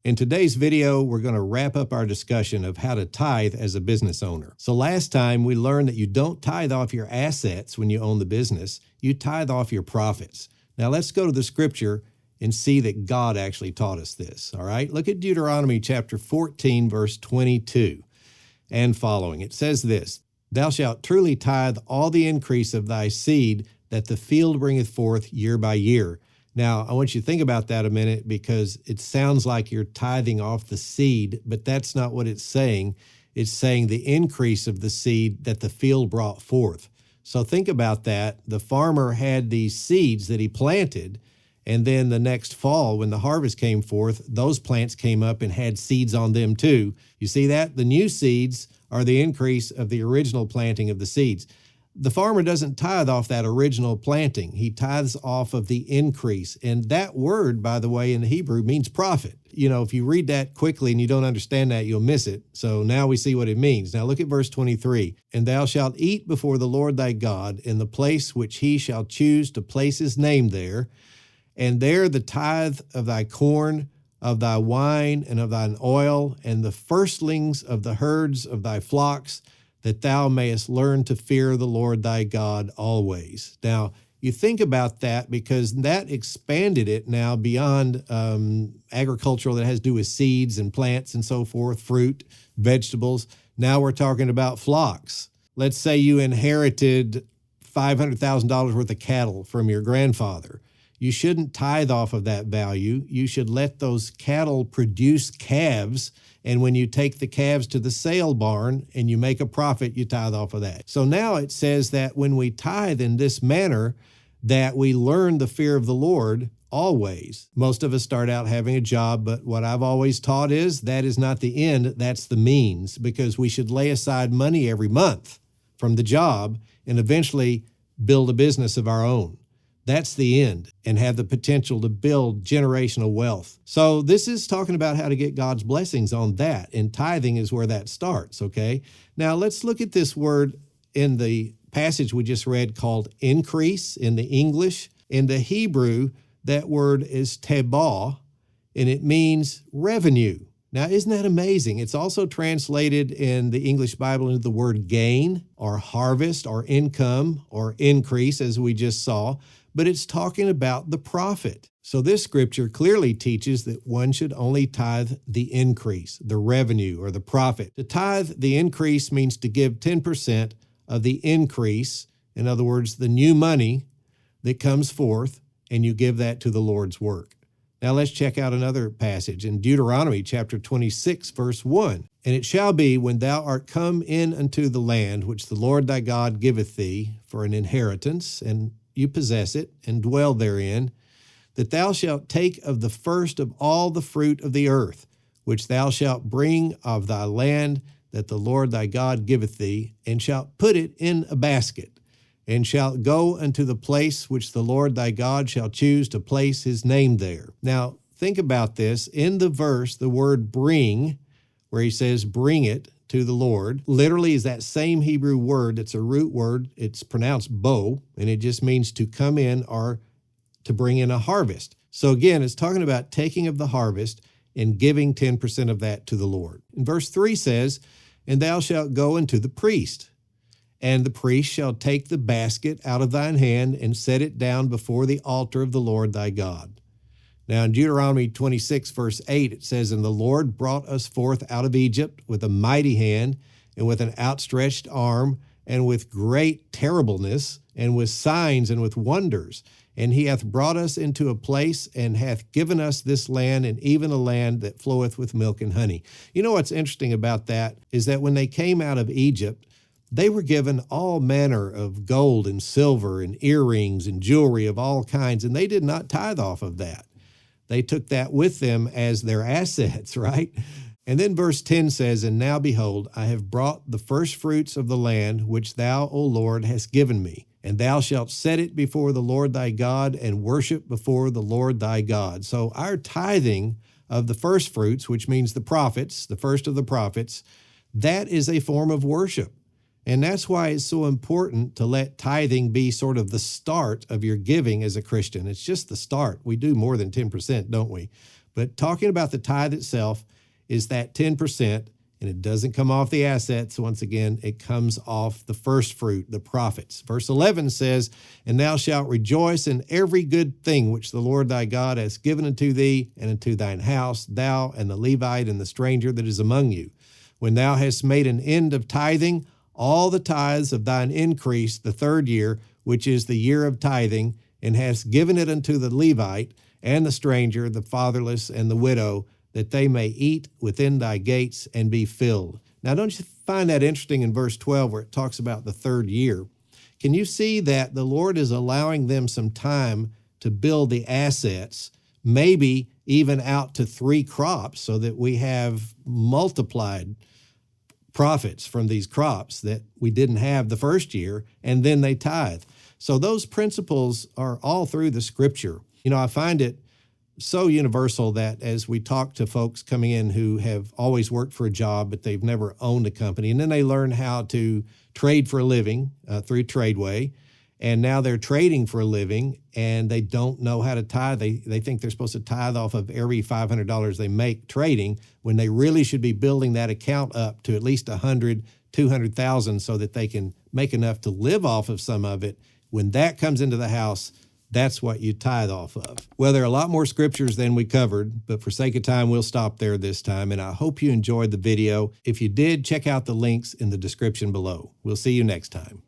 In today's video, we're going to wrap up our discussion of how to tithe as a business owner. So last time we learned that you don't tithe off your assets when you own the business, you tithe off your profits. Now let's go to the scripture and see that God actually taught us this, all right? Look at Deuteronomy chapter 14, verse 22 and following. It says this, "Thou shalt truly tithe all the increase of thy seed that the field bringeth forth year by year." Now, I want you to think about that a minute because it sounds like you're tithing off the seed, but that's not what it's saying. It's saying the increase of the seed that the field brought forth. So think about that. The farmer had these seeds that he planted, and then the next fall when the harvest came forth, those plants came up and had seeds on them too. You see that? The new seeds are the increase of the original planting of the seeds. The farmer doesn't tithe off that original planting. He tithes off of the increase. And that word, by the way, in the Hebrew means profit. You know, if you read that quickly and you don't understand that, you'll miss it. So now we see what it means. Now look at verse 23. "And thou shalt eat before the Lord thy God in the place which he shall choose to place his name there. And there the tithe of thy corn, of thy wine, and of thine oil, and the firstlings of the herds of thy flocks, that thou mayest learn to fear the Lord thy God always." Now, you think about that because that expanded it now beyond agricultural that has to do with seeds and plants and so forth, fruit, vegetables. Now we're talking about flocks. Let's say you inherited $500,000 worth of cattle from your grandfather. You shouldn't tithe off of that value. You should let those cattle produce calves, and when you take the calves to the sale barn and you make a profit, you tithe off of that. So now it says that when we tithe in this manner, that we learn the fear of the Lord always. Most of us start out having a job, but what I've always taught is that is not the end, that's the means, because we should lay aside money every month from the job and eventually build a business of our own. That's the end, and have the potential to build generational wealth. So this is talking about how to get God's blessings on that, and tithing is where that starts, okay? Now let's look at this word in the passage we just read called increase in the English. In the Hebrew, that word is tebah, and it means revenue. Now, isn't that amazing? It's also translated in the English Bible into the word gain or harvest or income or increase, as we just saw. But it's talking about the profit. So this scripture clearly teaches that one should only tithe the increase, the revenue or the profit. To tithe the increase means to give 10% of the increase, in other words, the new money that comes forth, and you give that to the Lord's work. Now let's check out another passage in Deuteronomy chapter 26, verse 1. "And it shall be when thou art come in unto the land which the Lord thy God giveth thee for an inheritance, and you possess it and dwell therein, that thou shalt take of the first of all the fruit of the earth, which thou shalt bring of thy land that the Lord thy God giveth thee, and shalt put it in a basket, and shalt go unto the place which the Lord thy God shall choose to place his name there." Now, think about this. In the verse, the word bring, where he says bring it to the Lord, literally is that same Hebrew word. It's a root word. It's pronounced bo, and it just means to come in or to bring in a harvest. So again, it's talking about taking of the harvest and giving 10% of that to the Lord. And verse 3 says, "And thou shalt go unto the priest, and the priest shall take the basket out of thine hand and set it down before the altar of the Lord thy God." Now in Deuteronomy 26, verse 8, it says, "And the Lord brought us forth out of Egypt with a mighty hand and with an outstretched arm and with great terribleness and with signs and with wonders. And he hath brought us into a place and hath given us this land, and even a land that floweth with milk and honey." You know what's interesting about that is that when they came out of Egypt, they were given all manner of gold and silver and earrings and jewelry of all kinds, and they did not tithe off of that. They took that with them as their assets, right? And then verse 10 says, "And now behold, I have brought the first fruits of the land which thou, O Lord, hast given me. And thou shalt set it before the Lord thy God and worship before the Lord thy God." So our tithing of the first fruits, which means the profits, the first of the profits, that is a form of worship. And that's why it's so important to let tithing be sort of the start of your giving as a Christian. It's just the start. We do more than 10%, don't we? But talking about the tithe itself is that 10%, and it doesn't come off the assets. Once again, it comes off the first fruit, the profits. Verse 11 says, "And thou shalt rejoice in every good thing which the Lord thy God hath given unto thee and unto thine house, thou and the Levite and the stranger that is among you. When thou hast made an end of tithing, all the tithes of thine increase the third year, which is the year of tithing, and hast given it unto the Levite and the stranger, the fatherless and the widow, that they may eat within thy gates and be filled." Now, don't you find that interesting in verse 12 where it talks about the third year? Can you see that the Lord is allowing them some time to build the assets, maybe even out to 3 crops, so that we have multiplied profits from these crops that we didn't have the first year, and then they tithe. So those principles are all through the scripture. I find it so universal that as we talk to folks coming in who have always worked for a job, but they've never owned a company, and then they learn how to trade for a living through TRADEway, and now they're trading for a living, and they don't know how to tithe. They think they're supposed to tithe off of every $500 they make trading, when they really should be building that account up to at least 100, 200,000 so that they can make enough to live off of some of it. When that comes into the house, that's what you tithe off of. Well, there are a lot more scriptures than we covered, but for sake of time, we'll stop there this time, and I hope you enjoyed the video. If you did, check out the links in the description below. We'll see you next time.